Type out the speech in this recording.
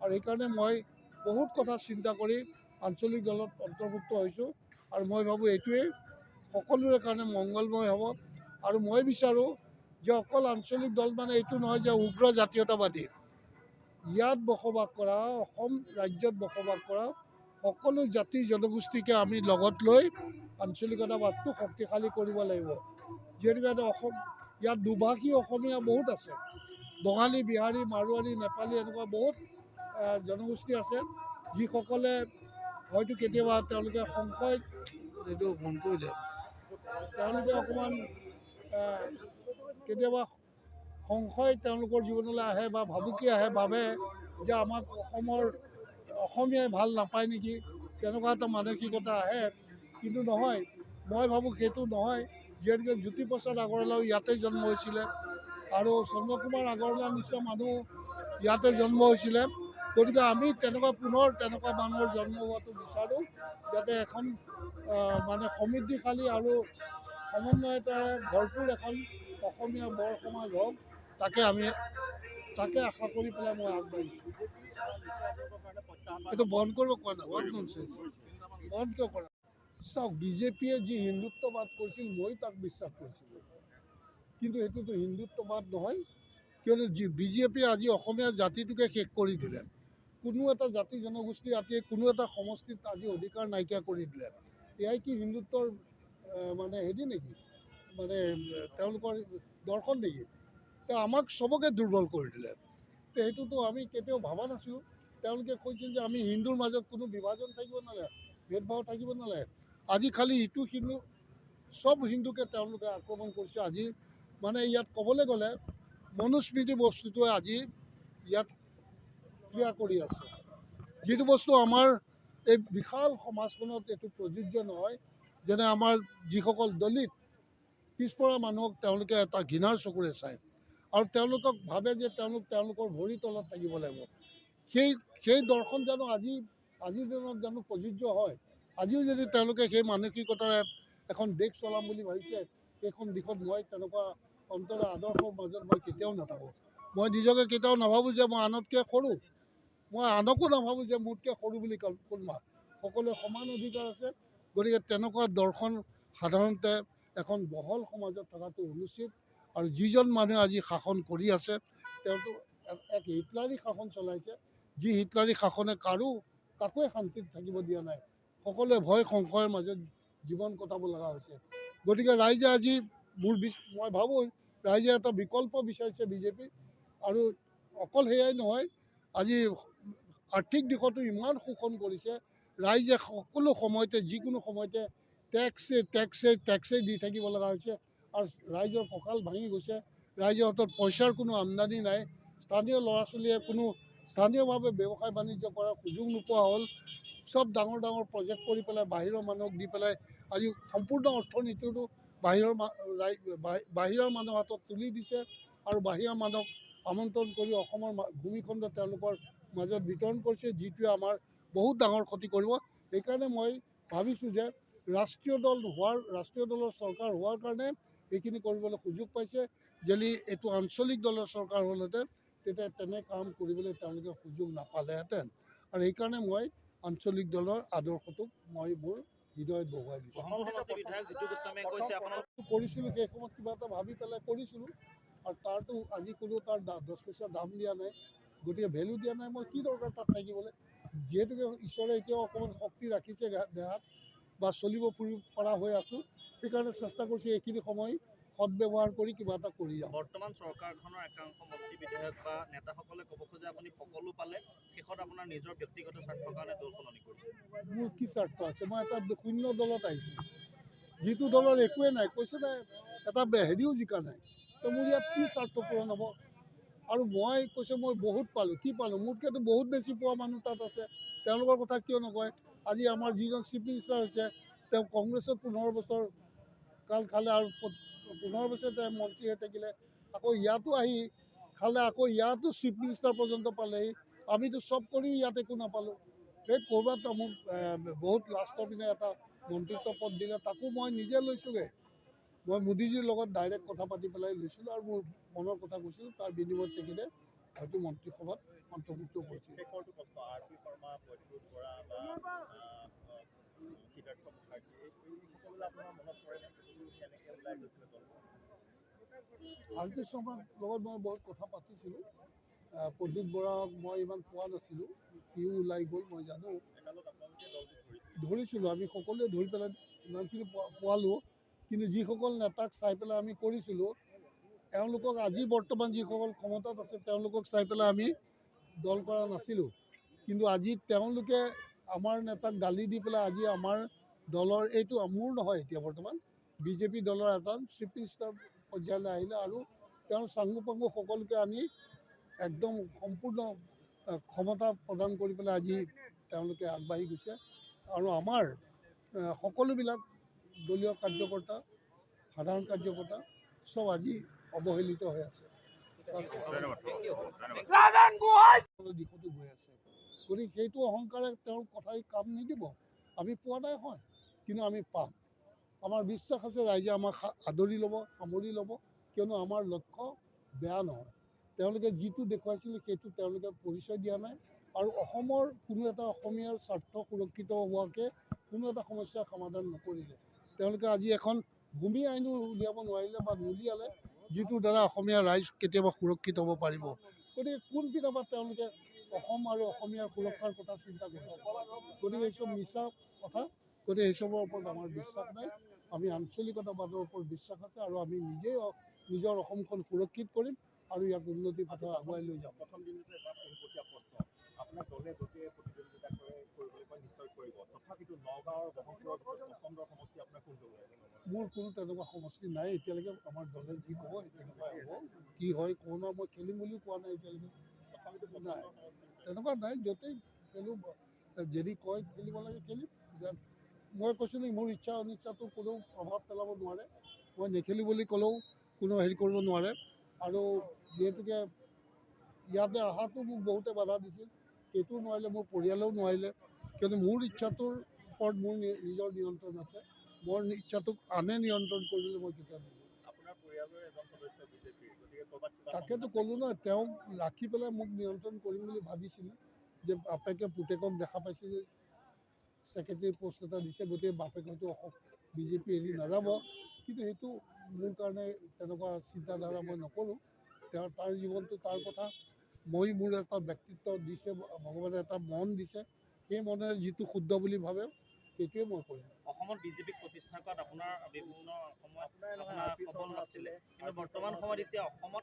আৰু সেইকাৰণে মই বহুত কথা চিন্তা কৰি আঞ্চলিক দলত অন্তৰ্ভুক্ত হৈছোঁ আৰু মই ভাবোঁ এইটোৱেই সকলোৰে কাৰণে মংগলময় হ'ব। আৰু মই বিচাৰোঁ যে অকল আঞ্চলিক দল মানে এইটো নহয় যে উগ্ৰ জাতীয়তাবাদী। ইয়াত বসবাস কৰা, অসম ৰাজ্যত বসবাস কৰা সকলো জাতি জনগোষ্ঠীকে আমি লগত লৈ আঞ্চলিকতাবাদটো শক্তিশালী কৰিব লাগিব। যিহেতুকে অসম ইয়াত দুভাষী অসমীয়া বহুত আছে, বঙালী, বিহাৰী, মাৰোৱাৰী, নেপালী এনেকুৱা বহুত জনগোষ্ঠী আছে, যিসকলে হয়তো কেতিয়াবা তেওঁলোকে সংশয় এইটো মন কৰিলে তেওঁলোকে অকণমান কেতিয়াবা সংশয় তেওঁলোকৰ জীৱনলৈ আহে বা ভাবুকি আহে, ভাবে যে আমাক অসমীয়াই ভাল নাপায় নেকি, তেনেকুৱা এটা মানসিকতা আহে। কিন্তু নহয়, মই ভাবোঁ সেইটো নহয়। যিহেতুকে জ্যোতিপ্ৰসাদ আগৰৱালাও ইয়াতে জন্ম হৈছিলে আৰু চন্দ্ৰকুমাৰ আগৰৱালাৰ নিচিনা মানুহ ইয়াতে জন্ম হৈছিলে। গতিকে আমি পুনৰ তেনেকুৱা মানুহৰ জন্ম হোৱাটো বিচাৰোঁ, যাতে এখন মানে সমৃদ্ধিশালী আৰু সমন্বয়তাৰে ভৰপূৰ এখন অসমীয়া বৰ সমাজ হওক, তাকে আশা কৰি পেলাই মই আগবাঢ়িছোঁ। এইটো বন্ধ কৰিব কোৱা নাই, বন্ধ কিয় কৰা? চাওক, বিজেপিয়ে যি হিন্দুত্ববাদ কৰিছিল মই তাক বিশ্বাস কৰিছিলোঁ, কিন্তু সেইটোতো হিন্দুত্ববাদ নহয়। কিয়নো বিজেপিয়ে আজি অসমীয়া জাতিটোকে শেষ কৰি দিলে। কোনো এটা জাতি জনগোষ্ঠী আজি কোনো এটা সমষ্টিত আজি অধিকাৰ নাইকিয়া কৰি দিলে। এয়াই কি হিন্দুত্বৰ মানে হেৰি নেকি, মানে তেওঁলোকৰ দৰ্শন নেকি? আমাক চবকে দুৰ্বল কৰি দিলে। সেইটোতো আমি কেতিয়াও ভবা নাছিলোঁ। তেওঁলোকে কৈছিল যে আমি হিন্দুৰ মাজত কোনো বিভাজন থাকিব নালাগে, ভেদভাৱ থাকিব নালাগে। আজি খালি ইটো সিন্দু চব হিন্দুকে তেওঁলোকে আক্ৰমণ কৰিছে। আজি মানে ইয়াত ক'বলৈ গ'লে মনুস্মৃতি বস্তুটোৱে আজি ইয়াত ক্ৰিয়া কৰি আছে, যিটো বস্তু আমাৰ এই বিশাল সমাজখনত এইটো প্ৰযোজ্য নহয়। যেনে আমাৰ যিসকল দলিত পিছপৰা মানুহক তেওঁলোকে এটা ঘৃণাৰ চকুৰে চায় আৰু তেওঁলোকক ভাবে যে তেওঁলোকৰ ভৰিৰ তলত থাকিব লাগিব। সেই দৰ্শন জানো আজিৰ দিনত জানো প্ৰযোজ্য হয়? আজিও যদি তেওঁলোকে সেই মানসিকতাৰে এখন দেশ চলাম বুলি ভাবিছে, সেইখন দিশত মই তেনেকুৱা অন্তৰৰ আদৰ্শৰ মাজত মই কেতিয়াও নাথাকোঁ। মই নিজকে কেতিয়াও নাভাবোঁ যে মই আনতকৈ সৰু, মই আনকো নাভাবোঁ যে মোতকৈ সৰু বুলি কোনোবা। সকলোৱে সমান অধিকাৰ আছে। গতিকে তেনেকুৱা দৰ্শন সাধাৰণতে এখন বহল সমাজত থকাটো অনুচিত। আৰু যিজন মানুহে আজি শাসন কৰি আছে, তেওঁতো এক হিটলাৰী শাসন চলাইছে, যি হিটলাৰী শাসনে কাকোৱে শান্তিত থাকিব দিয়া নাই। সকলোৱে ভয় সংশয়ৰ মাজত জীৱন কটাব লগা হৈছে। গতিকে ৰাইজে আজি মই ভাবোঁ ৰাইজে এটা বিকল্প বিচাৰিছে বিজেপি। আৰু অকল সেয়াই নহয়, আজি আৰ্থিক দিশতো ইমান শোষণ কৰিছে। ৰাইজে সকলো সময়তে যিকোনো সময়তে টেক্সেই দি থাকিব লগা হৈছে আৰু ৰাইজৰ কঁকাল ভাঙি গৈছে। ৰাইজৰ হাতত পইচাৰ কোনো আমদানি নাই। স্থানীয় ল'ৰা ছোৱালীয়ে কোনো স্থানীয়ভাৱে ব্যৱসায় বাণিজ্য কৰাৰ সুযোগ নোপোৱা হ'ল। চব ডাঙৰ ডাঙৰ প্ৰজেক্ট কৰি পেলাই বাহিৰৰ মানুহক দি পেলাই আজি সম্পূৰ্ণ অৰ্থনীতিটো বাহিৰৰ মানুহৰ হাতত তুলি দিছে আৰু বাহিৰৰ মানুহক আমন্ত্ৰণ কৰি অসমৰ ভূমিখণ্ড তেওঁলোকৰ মাজত বিতৰণ কৰিছে, যিটোৱে আমাৰ বহুত ডাঙৰ ক্ষতি কৰিব। সেইকাৰণে মই ভাবিছোঁ যে ৰাষ্ট্ৰীয় দলৰ চৰকাৰ হোৱাৰ কাৰণে এইখিনি কৰিবলৈ সুযোগ পাইছে। যদি এইটো আঞ্চলিক দলৰ চৰকাৰ হ'লহেঁতেন তেতিয়া তেনে কাম কৰিবলৈ তেওঁলোকে সুযোগ নাপালেহেঁতেন। আৰু সেইকাৰণে মই আঞ্চলিক দলৰ আদৰ্শটোক মই মোৰ হৃদয়ত বহুৱাই দিছোঁ। কৰিছিলোঁ সেই সময়ত কিবা এটা ভাবি পেলাই কৰিছিলোঁ, আৰু তাৰতো আজি কোনো তাৰ 10 পইচা দাম দিয়া নাই, গতিকে ভেলু দিয়া নাই। মই কি দৰকাৰ তাত থাকিবলৈ? যিহেতুকে ঈশ্বৰে এতিয়াও অকণমান শক্তি ৰাখিছে দেহাত বা চলিব ফুৰিব পৰা হৈ আছোঁ, সেইকাৰণে চেষ্টা কৰিছোঁ এইখিনি সময় সদব্যৱহাৰ কৰি কিবা এটা কৰি যাওঁ। বৰ্তমান চৰকাৰখনৰ একাংশ মন্ত্ৰী বিধায়ক বা নেতাসকলে ক'ব খোজে আপুনি সকলো পালে, শেষত আপোনাৰ নিজৰ ব্যক্তিগত স্বাৰ্থৰ কাৰণে দল সলনি কৰিছে। মোৰ কি স্বাৰ্থ আছে? মই এটা শূন্য দলত আহিছোঁ, যিটো দলৰ একোৱে নাই। কৈছোঁ নাই, এটা হেৰিও জিকা নাই, তো মোৰ ইয়াত কি স্বাৰ্থ পূৰণ হ'ব? আৰু মই কৈছোঁ মই বহুত পালোঁ, কি পালোঁ? মোতকৈতো বহুত বেছি পোৱা মানুহ তাত আছে। তেওঁলোকৰ কথা কিয় নকয়? আজি আমাৰ যিজন চিফ মিনিষ্টাৰ হৈছে, তেওঁ কংগ্ৰেছত 15 বছৰ কাল খালে আৰু 15 বছৰ তেওঁ মন্ত্ৰী হৈ থাকিলে। আকৌ ইয়াতো আহি খালে, আকৌ ইয়াতো চিফ মিনিষ্টাৰ পৰ্যন্ত পালেহি। আমিতো চব কৰিও ইয়াত একো নাপালোঁ। সেই ক'ৰবাত মোক বহুত লাষ্টৰ পিনে এটা মন্ত্ৰিত্ব পদ দিলে, তাকো মই নিজে লৈছোঁগৈ। মই মোদীজীৰ লগত ডাইৰেক্ট কথা পাতি পেলাই লৈছিলোঁ আৰু মোৰ মনৰ কথা কৈছিলোঁ। তাৰ বিনিময়ত তেখেতে হয়তো মন্ত্ৰীসভাত অন্তৰ্ভুক্ত কৰিছিল। আৰ পি শৰ্মাৰ লগত মই বহুত কথা পাতিছিলোঁ। প্ৰদীপ বৰাক মই ইমান পোৱা নাছিলোঁ, সিও ওলাই গ'ল মই জানো। ধৰিছিলোঁ, আমি সকলোৱে ধৰি পেলাই ইমানখিনি পোৱালোঁ। কিন্তু যিসকল নেতাক চাই পেলাই আমি কৰিছিলোঁ, তেওঁলোকক আজি বৰ্তমান যিসকল ক্ষমতাত আছে তেওঁলোকক চাই পেলাই আমি দল কৰা নাছিলোঁ। কিন্তু আজি তেওঁলোকে আমাৰ নেতাক গালি দি পেলাই আজি আমাৰ দলৰ এইটো মোৰ নহয়, এতিয়া বৰ্তমান বিজেপি দলৰ এটা চিফ মিনিষ্টাৰ পৰ্যায়লৈ আহিলে আৰু তেওঁৰ চাংগু পাংগু সকলোকে আনি একদম সম্পূৰ্ণ ক্ষমতা প্ৰদান কৰি পেলাই আজি তেওঁলোকে আগবাঢ়ি গৈছে। আৰু আমাৰ সকলোবিলাক দলীয় কাৰ্যকৰ্তা, সাধাৰণ কাৰ্যকৰ্তা চব আজি অৱহেলিত হৈ আছে, দিশতো গৈ আছে। গতিকে সেইটো অহংকাৰে তেওঁৰ কথাই কাম নিদিব। আমি পোৱা নাই হয়, কিন্তু আমি পাম। আমাৰ বিশ্বাস আছে ৰাইজে আমাক আদৰি ল'ব, সামৰি ল'ব, কিয়নো আমাৰ লক্ষ্য বেয়া নহয়। তেওঁলোকে যিটো দেখুৱাইছিলে সেইটো তেওঁলোকে পৰিচয় দিয়া নাই। আৰু অসমৰ কোনো এটা অসমীয়াৰ স্বাৰ্থ সুৰক্ষিত হোৱাকৈ কোনো এটা সমস্যাৰ সমাধান নকৰিলে। তেওঁলোকে আজি এখন ভূমি আইনো উলিয়াব নোৱাৰিলে বা নুলিয়ালে, যিটোৰ দ্বাৰা অসমীয়া ৰাইজ কেতিয়াবা সুৰক্ষিত হ'ব পাৰিব। গতিকে কোনপিনৰ পৰা তেওঁলোকে অসম আৰু অসমীয়াৰ সুৰক্ষাৰ কথা চিন্তা কৰিছে? গতিকে এইচব মিছা কথা। গতিকে এইচবৰ ওপৰত আমাৰ বিশ্বাস নাই। আমি আঞ্চলিকতাবাদৰ ওপৰত বিশ্বাস আছে আৰু আমি নিজেই নিজৰ অসমখন সুৰক্ষিত কৰিম আৰু ইয়াক উন্নতিৰ পথত আগুৱাই লৈ যাম। প্ৰথম দিনতে এটা পোনপটীয়া প্ৰশ্ন, আপোনাৰ দলে য'তেই প্ৰতিদ্বন্দ্বিতা কৰিবলৈ কয় নিশ্চয় কৰিব। তথাপিতো নগাঁৱৰ বহনপুৰৰ পচন্দৰ সমষ্টি আপোনাৰ কোনটো? মোৰ কোনো তেনেকুৱা সমষ্টি নাই এতিয়ালৈকে। আমাৰ দলে যি ক'ব তেনেকুৱাই হ'ব। কি হয় কৰোণা মই খেলিম বুলিও কোৱা নাই এতিয়ালৈকে। নাই তেনেকুৱা নাই, য'তেই খেলোঁ যদি কয় খেলিব লাগে খেলিম। মই কৈছোঁ নি মোৰ ইচ্ছা অনিচ্ছাটো কোনেও প্ৰভাৱ পেলাব নোৱাৰে। মই নেখেলোঁ বুলি ক'লেও কোনো হেৰি কৰিব নোৱাৰে। আৰু যিহেতুকে ইয়াতে অহাটো মোক বহুতে বাধা দিছিল, সেইটোও নোৱাৰিলে, মোৰ পৰিয়ালেও নোৱাৰিলে। কিন্তু মোৰ ইচ্ছাটোৰ ওপৰত মোৰ নিজৰ নিয়ন্ত্ৰণ আছে। মোৰ ইচ্ছাটোক আনে নিয়ন্ত্ৰণ কৰিবলৈ মই কেতিয়াও নিদিওঁ। আপোনাৰ পৰিয়ালৰ এজন সদস্য বিজেপিৰ, গতিকে ক'ৰবাত তাকেতো ক'লোঁ ন, তেওঁক ৰাখি পেলাই মোক নিয়ন্ত্ৰণ কৰিম বুলি ভাবিছিল। যে বাপেকে পুতেকক দেখা পাইছে যে ছেক্ৰেটাৰী পষ্ট এটা দিছে, গতিকে বাপেক হয়তো বিজেপি এৰি নাযাব। কিন্তু সেইটো মোৰ কাৰণে তেনেকুৱা চিন্তাধাৰা মই নকৰোঁ। তাৰ জীৱনটো তাৰ কথা। মই মোৰ এটা ব্যক্তিত্ব দিছে, ভগৱানে এটা মন দিছে, সেই মনেৰে যিটো শুদ্ধ বুলি ভাবে সেইটোৱে মই কৰিম। অসমত বিজেপিক প্ৰতিষ্ঠা কৰাত আপোনাৰ বিভিন্ন সময়ত আপোনাৰ সবল নাছিলে, কিন্তু বৰ্তমান সময়ত এতিয়া অসমত